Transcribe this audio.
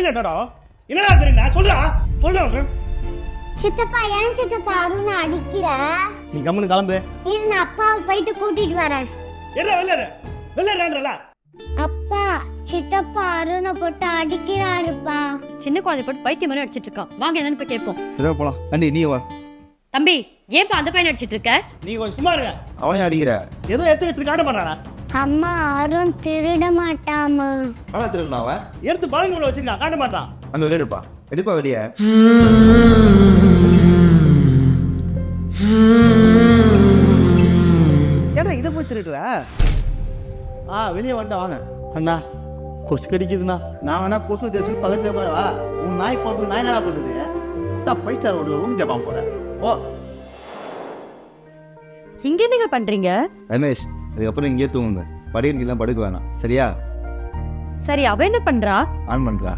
கையில் என்னடா என்னடா தெரியுங்க சொல்றா சொல்றேன். சித்தப்பா ஏன் சித்தப்பா அருணை அடிக்கிற? நீ கம்முன்னு கிளம்பு. இரு நான் அப்பாவை போயிட்டு கூட்டிட்டு வரேன். என்ன வெள்ளறல அப்பா சித்தப்பா அருணை போட்டு அடிக்கிறாருப்பா. சின்ன குழந்தை போட்டு பைத்தியம் மாதிரி அடிச்சிட்டு இருக்கான். வாங்க என்னன்னு போய் கேட்போம். சரி போலாம். ஆண்டி நீ வா. தம்பி ஏன்பா அந்த பையன் அடிச்சிட்டு இருக்க? நீ கொஞ்சம் சும்மா இருங்க. அவன் அடிக்கிற ஏதோ எடுத்து வச்சு காட்ட மாட்டானா? அம்மா அருண் திருட மாட்டாமா. அவன் திருடுனா அவன் எடுத்து பழங்குள்ள வச்சிருக்கான் காட்ட மாட்டான். அங்க வெளியே எடுப்பா வெளியே. ஏடா இதை போய் திருடுற? வெளியே வந்துட்டா வாங்க. அண்ணா கொசு கடிக்குதுண்ணா. நான் வேணா கொசு தேய்ச்சி பக்கத்துல போறவா. உன் நாய் பார்த்து நாய் நல்லா பண்ணுது. பைசா ஒரு ரூம் ஜப்பான் போறேன். ஓ இங்க என்னங்க பண்றீங்க? ரமேஷ் அதுக்கப்புறம் இங்கேயே தூங்குங்க. படிக்கிறீங்களாம் படுக்க வேணாம் சரியா? சரி அவ என்ன பண்றா? ஆன் பண்ணுறா.